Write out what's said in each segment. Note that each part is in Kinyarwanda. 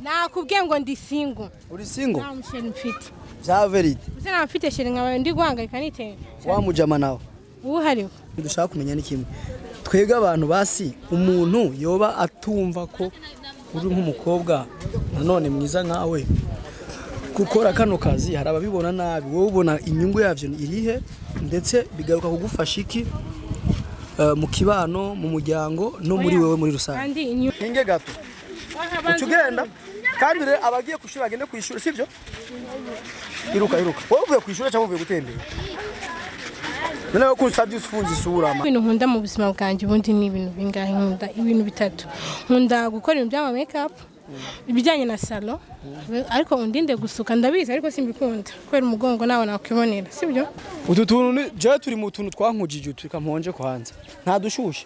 nakubwiye ngo ndi single. Uri single? Nta musheri mfite. Vya verite. Uze na mfite sheri nkabaye ndi guhangayika nite. Wa mujama nawe. Uhariho. Dushaka kumenya ni kimwe. Twega abantu basi umuntu yoba atumva ko uri nk'umukobwa nanone mwiza nkawe. Gukora kano kazi hari ababibona nabi, wowe ubona inyungu yavyo irihe ndetse bigaruka kugufasha iki mu kibano mu muryango no muri wewe muri rusange. Kandi inge gato. Utugenda kandi re abagiye kushura agende kwishura sivyo? Iruka. Wowe uvuye kwishura cyangwa uvuye gutembera? None ko unsabye ufunze isura ama. Ibintu nkunda mu buzima bwanjye ubundi ni ibintu bingahe nkunda ibintu bitatu. Nkunda gukora ibintu by'ama makeup, ibijyanye na salon, ariko undinde gusuka ndabizi ariko simbikunda. Kwera umugongo nawe nakubonera, sibyo? Utu tuntu je turi mu tuntu twankujije tukamponje kwanza. Nta dushushe.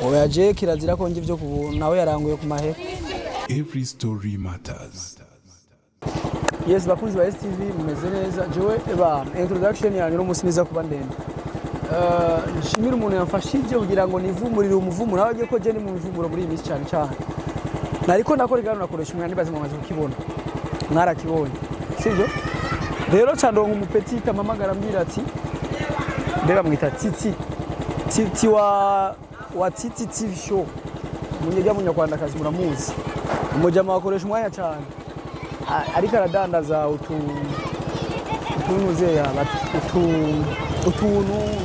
Oya je kirazira ko ngivyo kubona nawe yaranguye ku mahe. Every story matters. Yes, bakunzi ba STV mumeze neza. Jewe eba introduction yanyu no musiniza kuba ndende. Nshimira umuntu yamfashije kugira ngo nivumurire umuvumu nawe agiye ko je ni mu mivumuro muri imisi cyane cyane. Nariko ndakora igano nakoresha umwana nibaze mumaze kukibona. Mwarakibonye. Sivyo? Rero cyandonga umupeti kamamagara mbira ati ndeba mwita Titi. Titi wa Titi TV show. Munyega munyakwanda kazi muramuzi. Umujama wakoresha umwanya cyane. Ariko aradandaza utuntu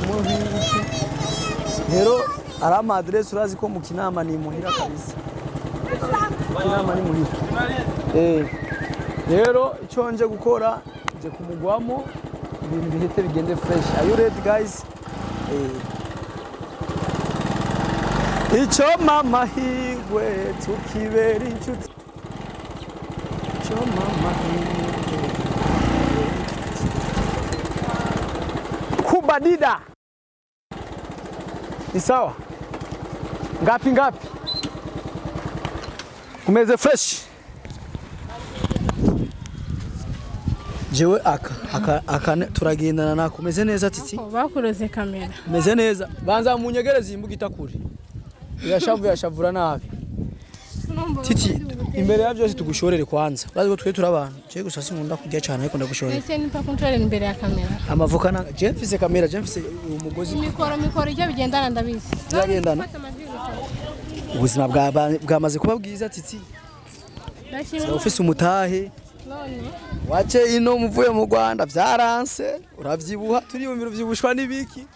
muri iki. Rero arama address urazi ko mu Kinama ni muhira kabisa. Kinama ni muhira. Rero icyo nje gukora je kumugwamo ibintu bihite bigende fresh. Are you ready guys? Icho mama higwe tukibera inshuti. Icho mama higwe. Kubadida. Ni sawa? Ngapi? Kumeze fresh. Jewe aka turagendana nako meze neza Titi. Bakuroze kamera. Meze neza. Banza munyegereza imbuga itakuri. Yashavura nabi. Titi imbere ya byose tugushorere kwanza. Bazi ko twe turabana. Je gusa sinkunda kujya cyane ariko ndagushorera. Ese nipa control imbere ya kamera. Amavuka na je mfise kamera, je mfise umugozi. Mikoro ijya bigendana ndabizi. Zagendana. Ubuzima bwamaze kuba bwiza Titi. Ndashimira. Ufise umutahe. None. Wache ino muvuye mu Rwanda vyaranse. Uravyibuha turi mu biro vyibushwa nibiki.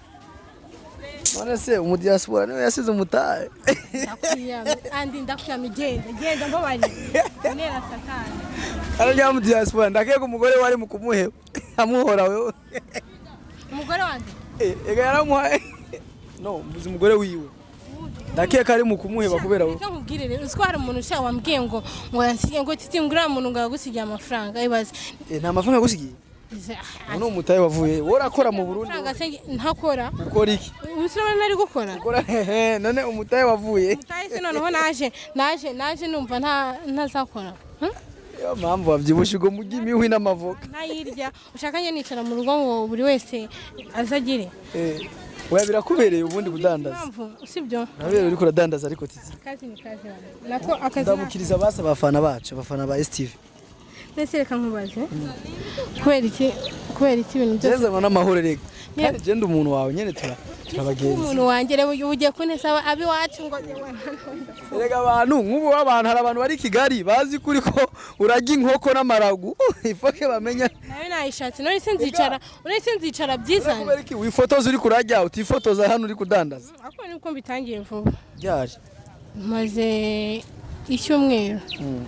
None se umudiaspora niwe yasize umutahe. Andi ndakuyama genda mbabari. Nera satani. Aranya mudiaspora ndakeye ko umugore wari mu kumuheba. Amuhora wewe. Umugore wanje? Ega yaramuhaye. No, mbuzi umugore wiwe. Ndakeye kari mu kumuheba kubera wewe. Nkubwire rero usko hari umuntu ushaka wambwiye ngo yansigiye ngo Titi ngura umuntu ngagusigiye amafaranga ibaze. Nta mafaranga gusigiye. Uno mutaye wavuye worakora mu Burundi ntakora ukora iki umusore nari gukora none umutaye wavuye mutaye se noneho naje numva ntazakora yo mpamvu wavyibusha ugo mugi miwi n'amavoka ntayirya ushakanye nicara mu rugo ngo buri wese azagire oya birakubereye ubundi budandaza usibyo nabere uri kuradandaza ariko Titi kazi ni kazi nako akazi ndamukiriza basa abafana bacu abafana ba STV nese reka nkubaze kubera iki ibintu byose Jeza mwana mahoro rega kandi je ndi umuntu wawe nyene turabagenzi umuntu wanje rero ugiye kunesa abi wacu ngo rega abantu nk'ubu abantu hari abantu bari Kigali bazi kuri ko urajya inkoko n'amaragu ifoke bamenya nawe nayishatse none se nzicara byizanye kubera iki wifotoza uri kurajya utifotoza hano uri kudandaza ako niko mbitangiye vuba byari maze icyumweru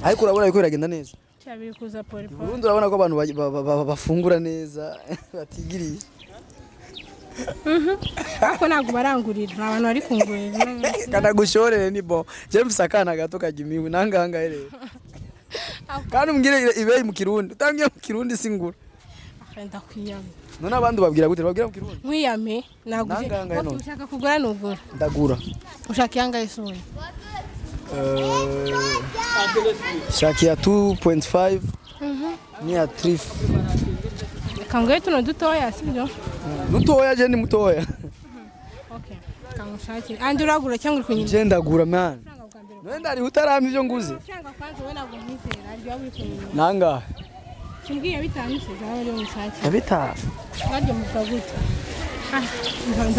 ariko urabona ko iragenda neza cyabiri kuza poli Burundi urabona ko abantu bafungura neza batigiriye ako nago barangurira abantu bari kungurira kana gushorere ni bo James akana gato kagimiwe nanganga rero kandi umbwire ibe mu Kirundi utangiye mu Kirundi singura akenda kwiyama none abandi babwira gute babwira mu Kirundi mwiyame naguje ushaka kugura nugura ndagura ushaka yanga isoni shaki ya 2.5 ni ya 3 kangaye tuno dutoya sibyo mutoya je ni mutoya okay kamushaki andi uragura cyangwa uri kunyina je ndagura man Nenda ari utarama ivyo nguze. Cyangwa kwanza we ntabwo mwizera aryo wikomeye. Nanga. Kimbwiye bitanu seza bari mu cyaki. Bitanu. Baryo mukaguta.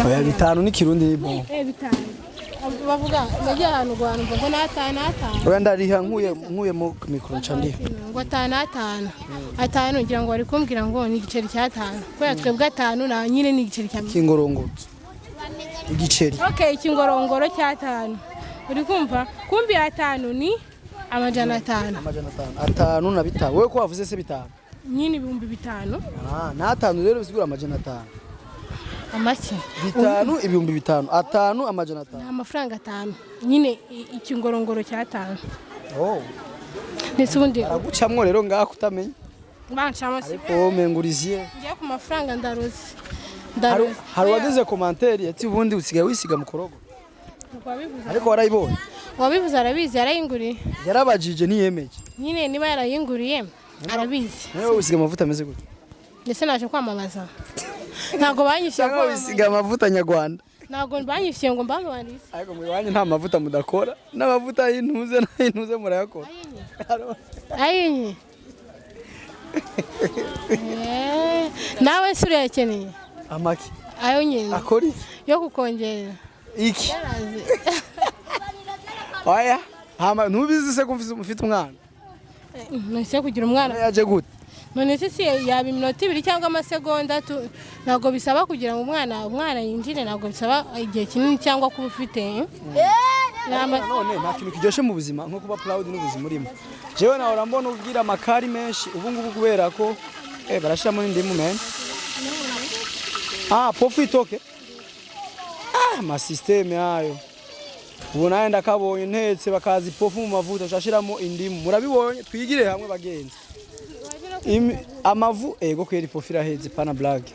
Oya bitanu ni kirundi nibo. Bitanu. Bavuga nagiye ahantu Rwanda ngo n'atanu. Oya ndariha nkuye mu mikro ncandi. Ngo atanu ngira ngo bari kumbwira ngo ni igiceri cya 5. Ko twebwe 5 na nyine ni igiceri cya kingorongotse. Igiceri. Okay, ikingorongoro cya 5. Uri kumva? Kumbi 5 ni amajana 5. Amajana 5. 5 na 5. Wewe ko wavuze se 5? Nyine ibihumbi 5. Na 5 rero bisigura amajana 5. Amaki 5 ibihumbi 5. 5 amajana 5. Amafaranga 5. Nyine ikingorongoro cya 5. Oh. Nese ubundi aragucamwo rero ngaho kutamenya. Bancama se. Ariko menguriziye. Ngiye ku mafaranga ndaroze. Hari wageze commentaire ati ubundi usigaye wisiga mukorogo. Ariko warayibonye. Wabivuze arabizi yarayinguriye. Yarabajije niyemeje. Nyine niba yarayinguriye arabizi. Nawe usiga amavuta ameze gute? Ndetse naje kwamamaza. Ntago banyishyuye ko wisiga amavuta nyarwanda. Ntago banyishyuye ngo mbamabandise. Ariko mu wanyu nta mavuta mudakora. N'amavuta y'intuze murayakora. Ayinye. Nawe sure yakeneye. Amaki. Ayo nyine. Akori. Yo kukongerera. Iki. Oya, hama ntubizi se kumfite umwana. Nese kugira umwana. Yaje gute? None se yaba iminota 2 cyangwa amasegonda nago bisaba kugira ngo umwana yinjire nago bisaba igihe kinini cyangwa kuba ufite. None nta kintu kiryoshe mu buzima nko kuba proud n'ubuzima urimo. Jewe nawe urambona ubwira amakari menshi ubu ngubu kubera ko barashiramo indimu men. Pofu itoke. Ma system yayo. Ubu naenda kabonye ntetse bakazi pofu mu mavuta shashiramo indimu. Murabibonye twigire hamwe bagenzi. Amavu ego kweri pofu iraheze pana blague.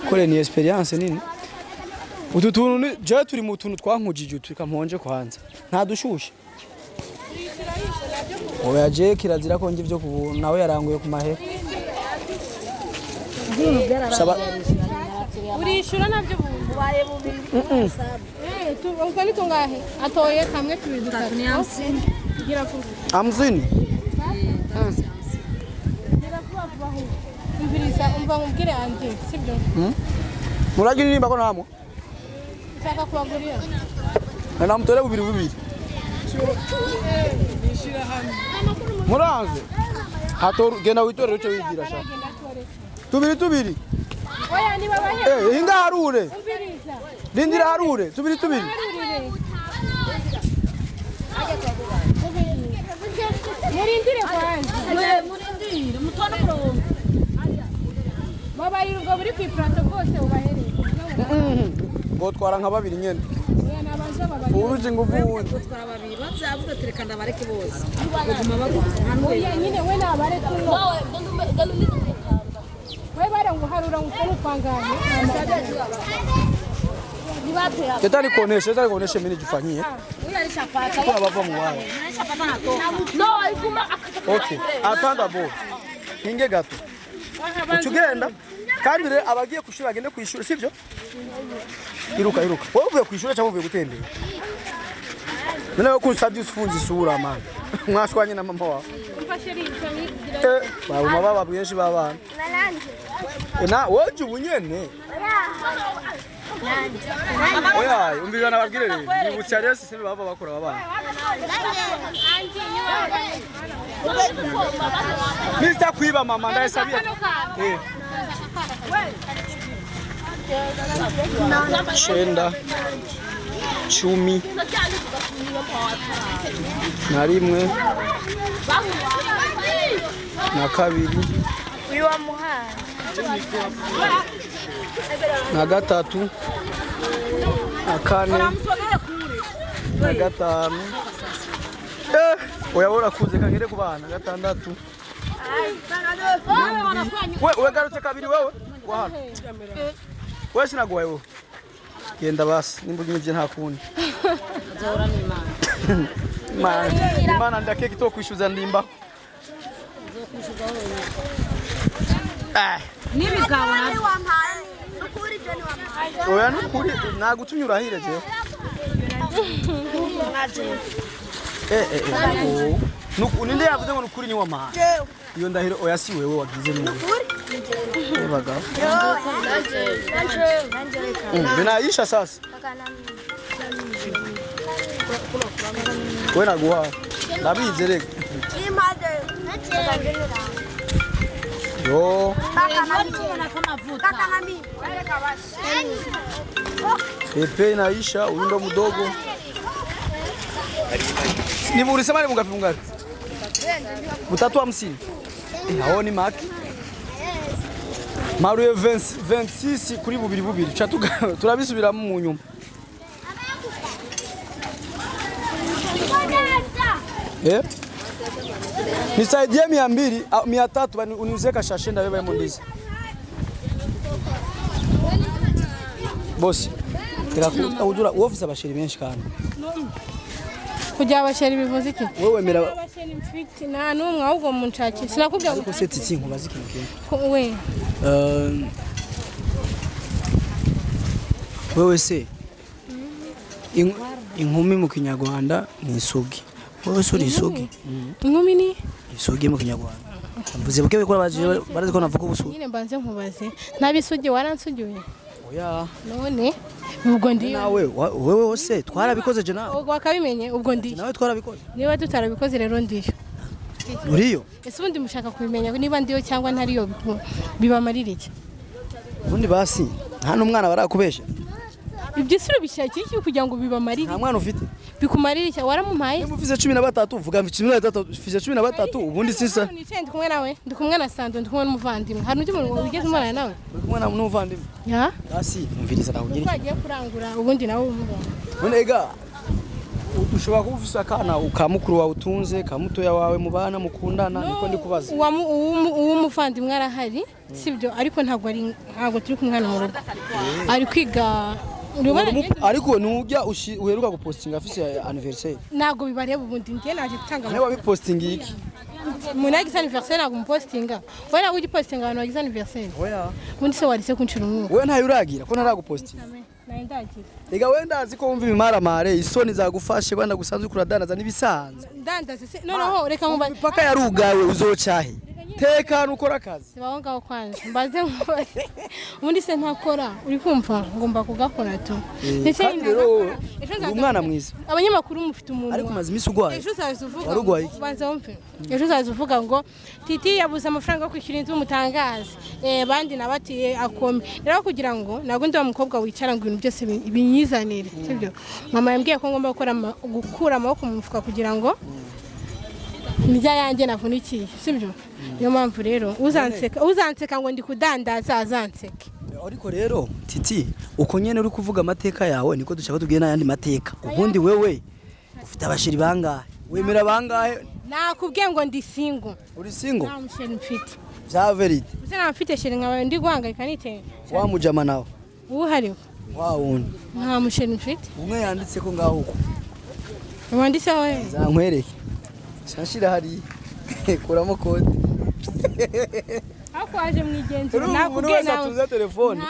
Kole ni experience nini? Utu tuntu je turi mu tuntu twankujije tukamponje kwanza. Nta dushushe. Oya je kirazira ko ngivyo kubuntu nawe yaranguye ku mahe. Saba urishura navyo bubaye bubiri. Ubwo ni tungahe? Atoye kamwe tubidutatu. Ni 50. Gira ku. 50. Gira ku baho. Umviriza umva ngubwire anje, sibyo? Muragira nimba ko namwe. Saka kubagurira. Na mutore bubiri. Muranze. Hatoru genda witorero cyo wigira sha. Tubiri. Oya ni babahe. Hinga harure. Umviriza. Lindira harure. Tubiri. Murindire kwanza. Murindire mutone murongo. Baba yirugo buri kwiprata bose ubahereye. Ngo twara nka babiri nyene. Nabanza baba. Uruje nguvu wundi. Twara babiri bazavuga terekana bareke bose. Baguma bagwana. Oya nyine we nabareke. We barangu harura ngukuru kwanganye. Tetani kuoneshe mimi nijifanyie. Huyu alishapata. Kuna baba muwao. Alishapata na to. No, alikuwa Okay. Atanda bo. Ninge gato. Uchugenda. Kandi re abagiye kushura agende kwishura sivyo? Iruka. Wowe uvuye kwishura cyangwa uvuye gutembera? None ko unsabye ufunze isura man. Mwashwanye na mama wawe. Baba baba bwenshi babana. Na woje ubunyene. Oya, umbira nababwire rero. Nibutse rero sise baba bakora babana. Mr. Kwiba mama ndayisabye. Shenda. 10. Na rimwe. Na kabiri. Uyu wa muhanda. Na gatatu. Na kane. Na gatanu. Oya bora kuze kangere kubana gatandatu. Wewe garutse kabiri wewe. Wahana. Wewe sinago wewe. Genda basi nimbugimije nta kundi. Zora ni imana. Imana ndake kito kwishuza ndimba. Nibigabo na Oya nukuri nagutumye urahire je. Ninde yavuze ngo nukuri ni wamahanga iyo ndahiro oya si wewe wagize neza baga Benaisha sasa wewe naguha ndabize rega yo Pepe naisha undo mdogo ni mulisema ni mungapi 350 hao ni maki Maruye 26 kuri bubiri turabisubiramo mu nyuma nisaidie 200 300 uniuzie kashashe ndabeba imondizi bosi irakuudura ofisa bashiri benshi kandi kujya abasheri bivuze iki wewe mera abasheri mfite nta numwe ahubwo munshaki sinakubwira ko se Titi nkubaza ikintu kimwe we wewe se inkumi mu Kinyarwanda ni isugi wewe suri isugi inkumi ni isugi mu Kinyarwanda mvuze buke bikora barazi ko navuga ubusugi nyine mbanze nkubaze ntabisugi waransugiye oya none ubwo ndi nawe wewe wose twarabikoze je nawe wakabimenye ubwo ndi nawe twarabikoze niba tutarabikoze rero ndiyo uriyo ese ubundi mushaka kubimenya niba ndiyo cyangwa ntariyo bibamarira iki ubundi basi nta n'umwana barakubesha ibyo siro bishakira iki kugira ngo bibamarire nta mwana ufite bikumarira iki waramumpaye niba ufite 13 uvuga 13 ufite 13 ubundi sisa ndi kumwe nawe ndi kumwe na Sando ndi kumwe n'umuvandimwe hari undi muntu wigeze umwana nawe kumwe na n'umuvandimwe ya basi umviriza nakugira iki twagiye kurangura ubundi nawe umubona none ega ushobora kuba ufise akana ukamukuru wawe utunze kamutoya wawe mubana mukundana niko ndi kubaza uw'umuvandimwe arahari sibyo ariko ntabwo turi kumwe hano mu rugo ari kwiga ariko nujya uheruka gupostinga afise anniversaire ntabwo bibareba ubundi ngiye naje gutanga niba bipostinga iki umuntu yagize anniversaire ntabwo umupostinga wowe ntabwo ugipostinga abantu bagize anniversaire oya ubundi se warise kunshira umwuka wowe ntayo uragira ko ntaragupostinga ega wenda azi ko wumva ibimaramare isoni zagufashe wenda gusanzwe kuradanaza nibisanzwe ndandaze se noneho reka nkuba paka yarugawe uzocahe tekana ukora akazi sibaho ngaho kwanza mbaze ubundi se ntakora uri kumva ngomba kugakora tu ndetse umwana mwiza abanyamakuru mufite umuntu ariko maze imisi ugwaye ejo uzavuga banza wumve ejo uzavuga ngo Titi yabuze amafaranga yo kwishyura inzu umutangaze bandi nabatiye akome rero kugira ngo nago ndi wa mukobwa wicara ngo ibintu byose binyizanire sibyo mama yambwiye ko ngomba gukura amaboko mu mufuka kugira ngo nijya yanjye navunikiye sibyo niyo mpamvu rero uzanseka ngo ndi kudandaza azanseke ariko rero Titi uko nyene uri kuvuga amateka yawe niko dushaka tubwiye n'ayandi mateka ubundi wewe ufite abashiri bangahe wemera bangahe nakubwiye ngo ndi single uri single nta musheri mfite bya verite uze namfite sheri nkabaye ndi guhangayika nite wa mujama nawe uhariwe wa wundi nta musheri mfite umwe yanditse ko ngaho uko wanditse we zankwereke shashira hari kuramo kode ako aje mwigenzura nakubwiye nawe tuza telefone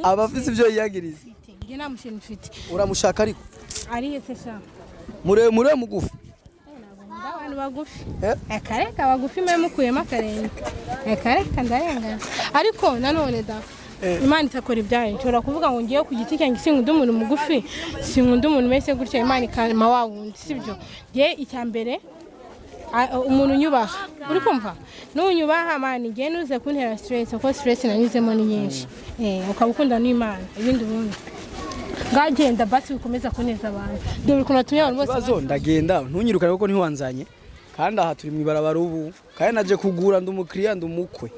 abafise ibyo yiyagiriza nge nta musheri mfite uramushaka ariko ari yese sha mure mugufi abantu bagufi akareka bagufi mwe mukuyemo akarenge akareka ndarenga ariko nanone da Imana itakora ibyayo nshobora kuvuga ngo ngiye ku giti cyanjye sinkunda umuntu mugufi sinkunda umuntu wese gutya Imana ikama wawundi sibyo ngiye icyambere umuntu nyubaha uri kumva n'unyubaha Imana ngiye nuze kuntera stress kuko stress nanyuzemo ni nyinshi ukabukunda n'Imana ibindi bundi ngagenda basi bikomeza kuneza abantu dore ukuntu atumye abantu bose bazo ndagenda ntunyirukane kuko ntiwanzanye kandi aha turi mwibarabara ubu kandi naje kugura ndumukiriya ndumukwe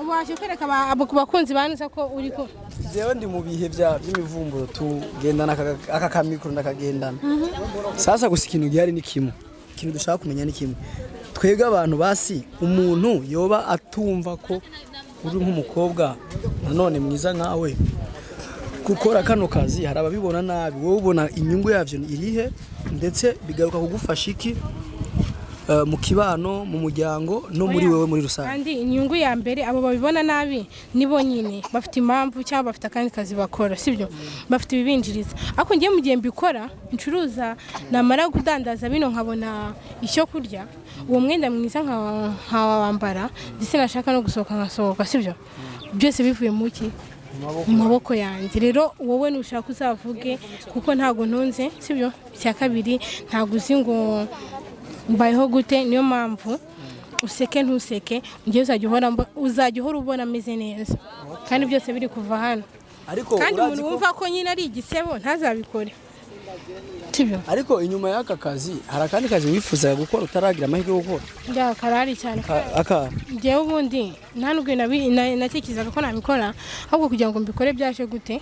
waje kwereka abakunzi banuza ko uri ko jewe ndi mu bihe by'imivumburo tugendana aka kamikro ndakagendana sasa gusa ikintu gihari ni kimwe ikintu dushaka kumenya ni kimwe twega abantu basi umuntu yoba atumva ko uri nk'umukobwa nanone mwiza nkawe gukora kano kazi hari ababibona nabi wowe ubona inyungu yavyo irihe ndetse bigaruka kugufasha iki mu kibano mu muryango no muri wewe muri rusange. Kandi inyungu ya mbere abo babibona nabi nibo nyine bafite impamvu cyangwa bafite akandi kazi bakora sibyo bafite ibibinjiriza ariko ngiye mu gihe mbikora ncuruza namara kudandaza bino nkabona icyo kurya uwo mwenda mwiza nkawambara ndetse nashaka no gusohoka nkasohoka sibyo byose bivuye mu ki mu maboko yanjye rero wowe nushaka uzavuge kuko ntago ntunze sibyo icya kabiri ntago uzi ngo mbayeho gute niyo mpamvu useke ntuseke ngiye uzajya uhora ubona ameze neza kandi byose biri kuva hano kandi umuntu wumva ko nyine ari igisebo ntazabikore sibyo ariko inyuma y'aka kazi hari akandi kazi wifuzaga gukora utaragira amahirwe yo gukora bya karari cyane ngewe ubundi nta nubwo natekerezaga ko nabikora ahubwo kugira ngo mbikore byaje gute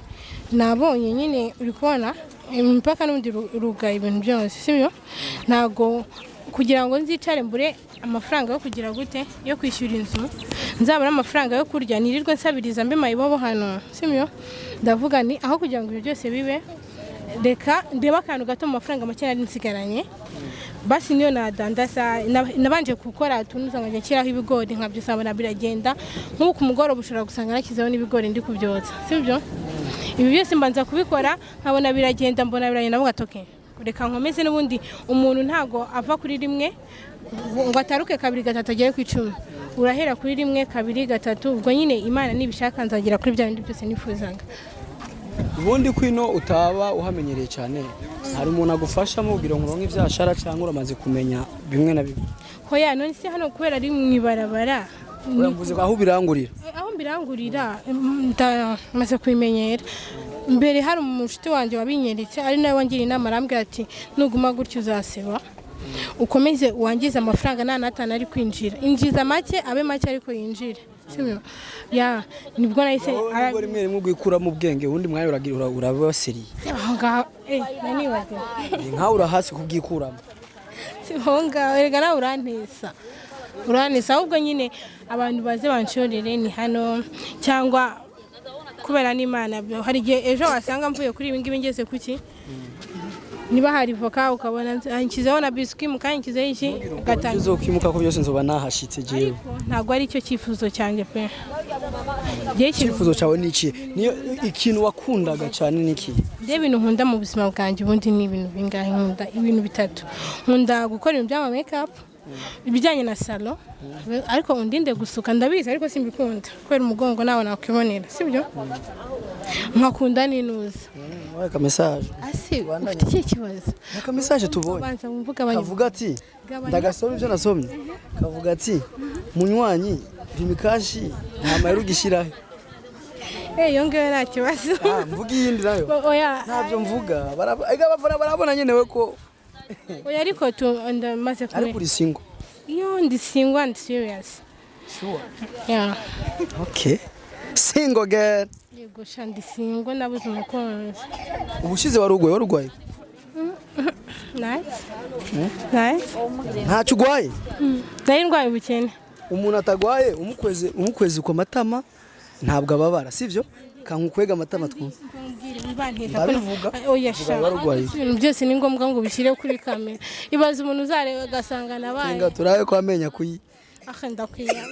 nabonye nyine uri kubona imipaka n'ubundi rugaye ibintu byose sibyo ntago kugira ngo nzicare mbure amafaranga yo kugira gute yo kwishyura inzu nzabona amafaranga yo kurya nirirwe nsabiriza mbe mayibobo hano sibyo ndavuga ni aho kugira ngo ibyo byose bibe reka ndeba akantu gato mu mafaranga make nari nsigaranye basi niyo nadandaza nabanje gukora tunuza nkajya nshyiraho ibigori nkabyosabona biragenda nk'uko umugoroba ushobora gusanga nakizeho n'ibigori ndi kubyotsa sibyo ibi byose mbanza kubikora nkabona biragenda mbona biragenda mugatoke reka nkomeze n'ubundi umuntu ntago ava kuri rimwe ngo ataruke kabiri gatatu agere ku 10 urahera kuri rimwe kabiri gatatu ubwo nyine Imana nibishaka nzagera kuri bya bindi byose nifuzaga ubundi kwino utaba uhamenyereye cyane hari umuntu agufasha mu kugira ngo uronke ivyashara cyangwa uramaze kumenya bimwe na bimwe hoya none se hano kubera ari mwibarabara uramvuze aho birangurira aho mbirangurira maze kwimenyera mbere hari umushuti wanje wabinyeretse ari nawe wangira inama arambwira ati nuguma gutyo uzaseba ukomeze wangiza amafaranga natana ari kwinjira injiza make abe make ariko yinjire sibyo ya nibwo nahise ariko rimwe rimwe gwikura mu bwenge undi mwayo uragira urabaseriye honga nanibaze nka urahasi kubwikuramo honga erega na urantesa ahubwo nyine abantu baze banshorere ni hano cyangwa kubera n'Imana hari igihe ejo wasanga mvuye kuri ibi ngibi ngeze kuki niba hari voka ukabona nkizeho na biscuit mukankizeho iki gatanu uzokimuka ko byose nzoba nahashitse jewe ntago ari cyo cyifuzo cyanjye pe cyifuzo cyawe niki niyo ikintu wakundaga cyane niki de bintu nkunda mu buzima bwanjye ubundi ni ibintu bingahe nkunda ibintu bitatu nkunda gukora ibintu bya makeup ibijyanye na salon ariko undinde gusuka ndabizi ariko simbikunda kwera umugongo nawe nakwibonera sibyo nkakunda ninuza waka message asi ufite iki kibazo naka message tubonye banza mvuga abanye kavuga ati ndagasoma ibyo nasomye kavuga ati munywanyi rimikashi nta mayru gishirahe yongewe nta kibazo mvuga iyindi nayo oya ntabyo mvuga barabona nyene we ko oya ariko ndamaze kumenya ariko uri single ndi single and serious sure yeah okay single girl yego shandi single nabuze umukunzi ubushize warugwaye nice ntacyo ugwaye nari ndwaye ubukene umuntu atagwaye umukwezi ku matama ntabwo ababara sivyo kankukwega amatama twumva ndabivuga oya sha ibintu byose ni ngombwa ngo bishyire kuri kamera ibaza umuntu uzareba agasanga nabaye nga turaye ko amenya kuyi ndakwiya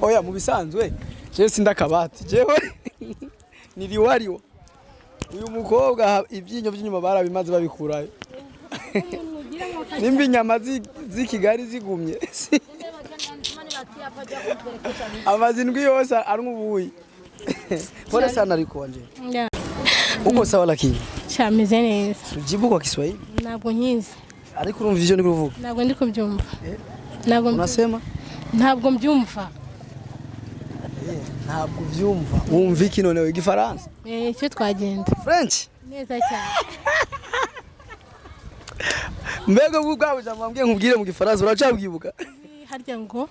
oya mu bisanzwe je sindakabati jewe niriwariwa uyu mukobwa ibyinyo by'inyuma barabimaze babikurayo nimba inyama z'Kigali zigumye amazindwi yose ari nk'ubuyi pole sana ariko wanje uko sawa lakini chameze neza ujibu kwa Kiswahili ntabwo nyizi ariko urumva ivyo ndiko kuvuga ntabwo ndi kubyumva ntabwo unasema ntabwo mbyumva ntabwo byumva wumva iki none igifaransa cyo twagenda French neza cyane mbega bwabo jamwambwiye nkubwire mu gifaransa uracabwibuka harya ngo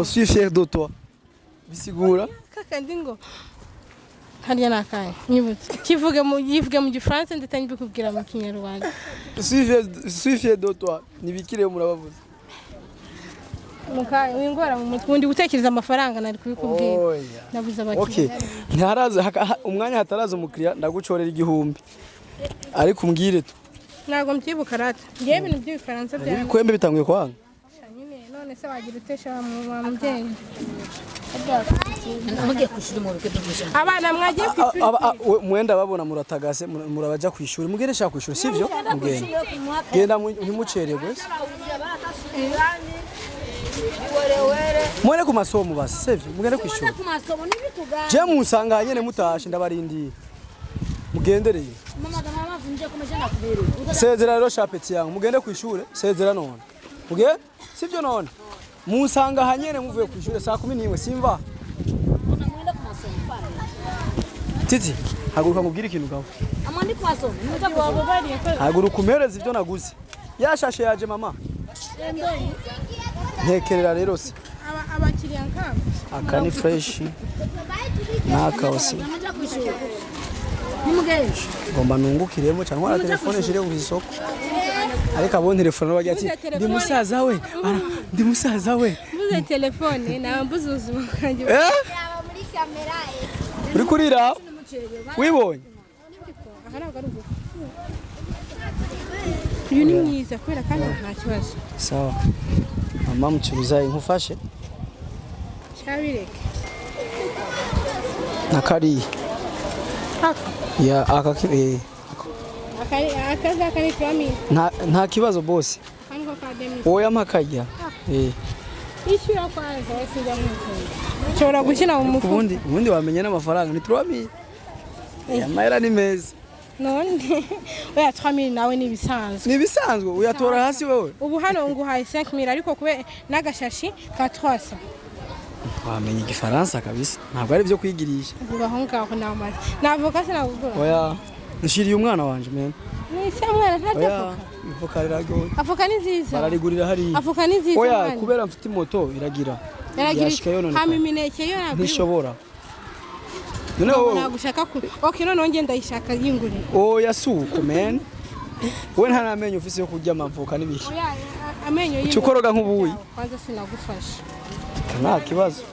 suis fier de toi bisigura kakandi ngo harya nakaye nyibutse kivuge mu gifaransa ndetse mbikubwira mu kinyarwanda suis fier de toi nibikire murabavuze muka wingora mu mutwe ndi gutekereza amafaranga nari kubikubwira nabuze abakiriya okay ntaraza umwanya hataraza umukiriya ndagucorera igihumbi ariko umbwire tu Ntago mbyibuka rata. Ngiye ibintu by'ibifaransa bya. Ibikwembe bitanguye kwanga. Nyine none se wagira utesha wa mubyeyi. Namugiye kwishura mu rugo dukwisha. Abana mwagiye kwishura. Mwenda babona muratagase murabaja kwishura. Mugende shaka kwishura sivyo? Mugende. Genda ntimucererwe. Mwene ku masomo basi sivyo? Mugende kwishura. Je musanga nyene mutashe ndabarindiye. Mugendereye. Sezera rero shapeti yangu mugende kwishura. Sezera none. Mugende? Sivyo none? Musanga hanyene muvuye kwishura saa 11 simva. Titi, haguruka ngubwire ikintu gaho. Amandi kwaso, nuja Wababariye ko. Haguruka umereze ivyo naguze. Yashashe yaje mama. Ntekerera rero se. Abakiriya nkabo. Aka ni fresh. Naka ose. nimugenje. Ngomba nungukiremo cyangwa ara telefone shire ku isoko. Ariko abone telefone bajya ati ndi musaza we. Ndi musaza we. Muze telefone na mbuze ubuzima bwanjye. Yaba muri kamera. Uri kurira? Wibonye? Aha ntabwo ari ubu. Uyu ni mwiza kubera kandi nta kibazo. Sawa. Mama mucuruza inkufashe. Cyabireke. Nakari. Ya akaki Akari kwami. Nta kibazo boss. Hango ka demi. Oya makajya. Ishyura kwanza wasijya mu mfuko. Chora gukina mu mfuko. Ubundi wamenye n'amafaranga ni 3000. Amahera ni meza. None oya 3000 nawe ni bisanzwe. Ni bisanzwe uyatora hasi wewe. Ubu hano nguhaye 5000 ariko kube nagashashi ka 300. Wamenye igifaransa kabisa. Ntabwo ari byo kwigirisha. Ubaho ngaho namara. Navuga se nagugura. Oya. Nshiriye umwana wanje men. Ni se mwana ntadefuka. Ivuka riragoye. Afuka ni nziza. Bararigurira hari. Afuka ni nziza. Oya kubera mfite moto iragira. Hama imineke yo nagura. Nishobora. Noneho nagushaka ku. Okay none ngenda yishaka yingurira. Oya suko men. We nta namenye ufise yo kurya amavuka nibiki. Oya amenyo yindi. Cukoroga nk'ubuyi. Kwanza sinagufasha. Nta kibazo.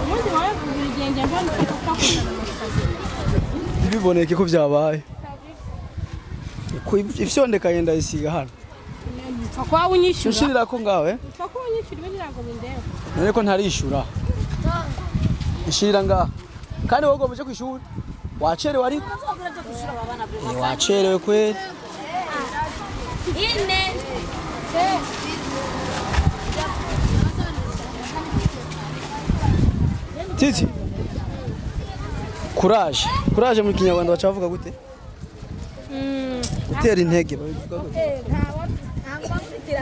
Mundi wawe kugenda hano Biboneke ko byabaye. Ko ifyondeka yenda isiga hano. Fakwa unyishura. Ushirira ko ngawe? Fakwa unyishura ibindi ntago bindeba. None ko ntarishura. Ishira ngaha. Kandi wowe ugomba kwishura. Wacerewe ariko. Wacerewe kweli. Ine. Titi. Courage mu kinyarwanda bacavuga gute? Utera intege bavuga gute?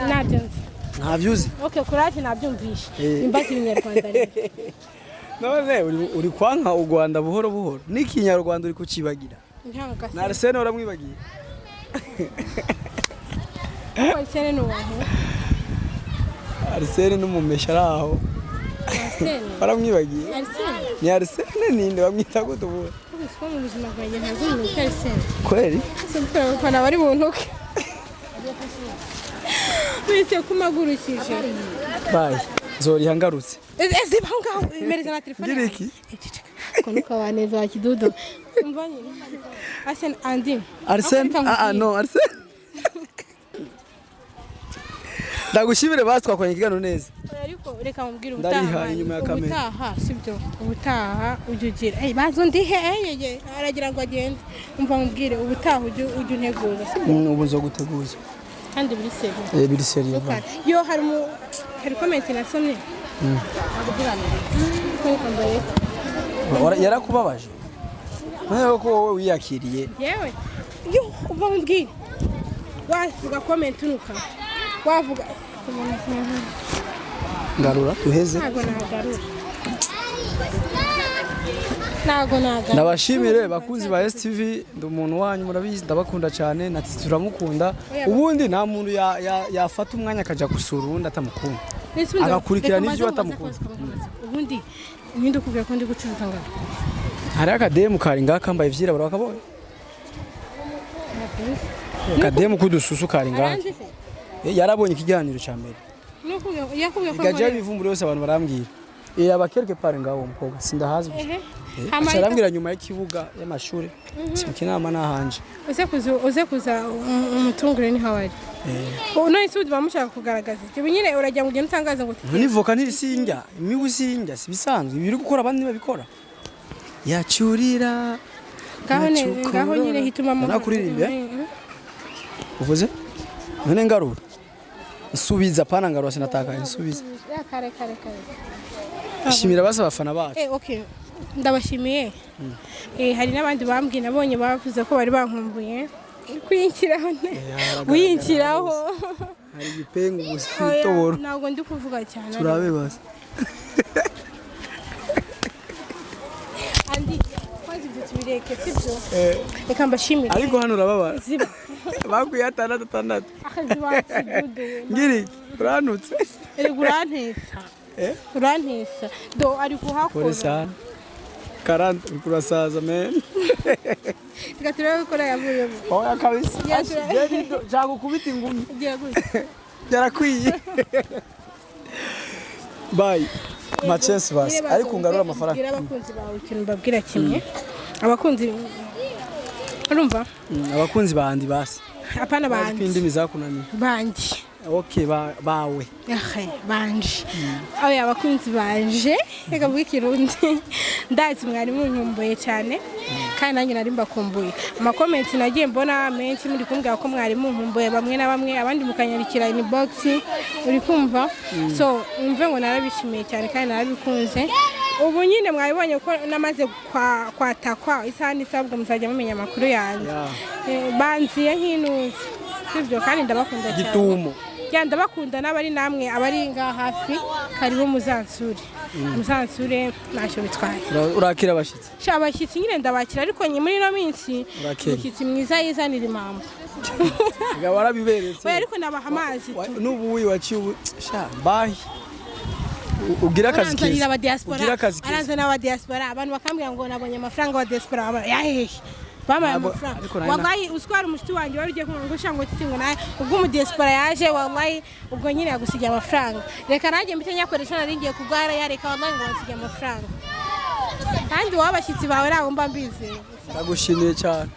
Nabyo. Ntavyuzi. Okay, courage nabyumvisha. Imbazi ibinyarwanda rero. None uri kwanka u Rwanda buhoro buhoro. N'ikinyarwanda uri kucibagira. Ntanka. Na Arsene uramwibagiye. Arsene no wahe? Arsene n'umumesha araho. Arsene. Baramwibagiye. Arsene. Ni Arsene ninde bamwita gute ubu? Ubwo mu buzima bwanjye ntago ni Arsene. Kweli? Simpera ko nabari mu ntoke. Wese kumagurukije. Bye. Zori hangarutse. Ese banga imereza na telefone. Giriki? Konuka waneza wa kidudu. Mbanye. Arsene andi. Arsene no Arsene. Ndagushimire baswa kwa ngigano neza. Ariko reka mubwire ubutaha inyuma ya kamera. Ubutaha sibyo. Ubutaha ujugira. Bazo ndihe yeye aragira ngo agende. Umva mubwire ubutaha ujye unteguza sibyo. Ubu nzo guteguza. Kandi biri seri. Biri seri. Yo hari comment nasomye. Yarakubabaje. None ko wowe wiyakiriye. Yewe. Yo umva mubwire. Wasiga comment unuka. Wavuga ngarura tuheze nago nabashimire bakunzi ba STV ndumuntu wanyu murabizi ndabakunda cyane na turamukunda ubundi nta muntu yafata umwanya akaja gusura ubundi atamukunda agakurikirana ivyo atamukunda ubundi ninde kubwira ko ndi gucuruza ngaro hari akademu kari ngaka mbaye vyirabura bakabona akademu kudususu kari ngaka yarabonye ikiganiro cya mbere yakubwiye ko gaje bivumbura yose abantu barambwira aba quelque part ngaho umukobwa sindahazi. Arambwira nyuma y'ikibuga y'amashuri. Kinama nahanje. Uze kuza umutungure ni hawari. Uno isudi bamushaka kugaragaza. Ibi nyine urajya ngo ugende utangaza ngo ni voka nirisinga, imibu singa sibisanzwe biri gukora abandi babikora. Yacurira ngaho nyine hituma mu nakuririmba. Uvuze? None ngarura. Isubiza pana ngarura sinataka isubiza. Kare. Ashimira basa abafana bacu. Okay. Ndabashimiye. Hari nabandi bambwiye nabonye bavuze ko bari bankumbuye. Kwinkiraho ne. Winkiraho. Hari ipengu gusitoboro. Ntabwo ndi kuvuga cyane. Turabe basa. Andi kwanzi bitubireke sibyo. Reka mbashimire. Ariko hano urababara. Ziba. Bakuye 6. Akaziba kidudu. Ngiri uranutse. Urantesa. Urantesa. Do ari kuhakora. Pole sana. 40 kurasaza men. Gaturawe ko yavuye. Oya kabisa. Jago kubita ingumi. Yarakwiye. Bye. Machance basi. Ariko ngarura amafaranga. Bwira abakunzi bawe ikintu babwira kimwe. Abakunzi urumva? Abakunzi bandi basi. Apana bandi. Indimi zakunani. Bandi. Okay bawe. Banje. Aho abakunzi banje reka vuga ikirundi. Ndazi mwari munkumbuye cyane kandi nanjye nari mbakumbuye. Ama comments nagiye mbona menshi muri kumbwira ko mwari munkumbuye bamwe na bamwe abandi mukanyarikira inbox uri kumva. So umve ngo narabishimiye cyane kandi narabikunze. Ubu nyine mwabibonye ko namaze kwatakwa isani sabwo muzajya mumenya amakuru yanjye. Banziye nk'inuzi. Sibyo kandi ndabakunda cyane. Gitumo. Yanda bakunda nabari namwe abari nga hafi karibo muzansure. Muzansure nasho bitwaye. Urakira abashitsi. Abashitsi nyine ndabakira ariko muri no minsi ukitsi mwiza yizanira impamvu. Ga warabiberetse. Oya ariko nabaha amazi. Nubu waciye bahi. Ugira akazi keza. Ugira akazi keza. Aranze n'aba diaspora abantu bakambwira ngo nabonye amafaranga wa diaspora yahehe. Bama amafaranga. Wallahi uswara umushiti wanjye wari ugiye kumugusha ngo Titi ngo naye ubwo mu diaspora yaje wallahi ubwo nyine yagusigiye amafaranga. Reka nanjye mbite nyakoresha naringiye kugara yareka wallahi ngo wasigiye amafaranga. Kandi wabashitsi bawe raho mba mbize. Ndagushimiye cyane.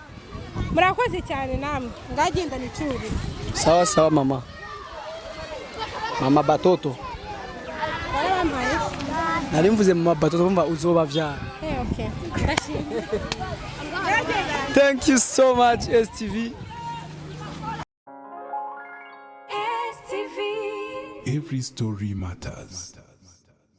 Murakoze cyane namwe. Ngagenda nicuri. Sawa mama. Mama batoto. Nari mvuze mama batoto bumva uzobavyara. Okay. Thank you so much STV. Every story matters.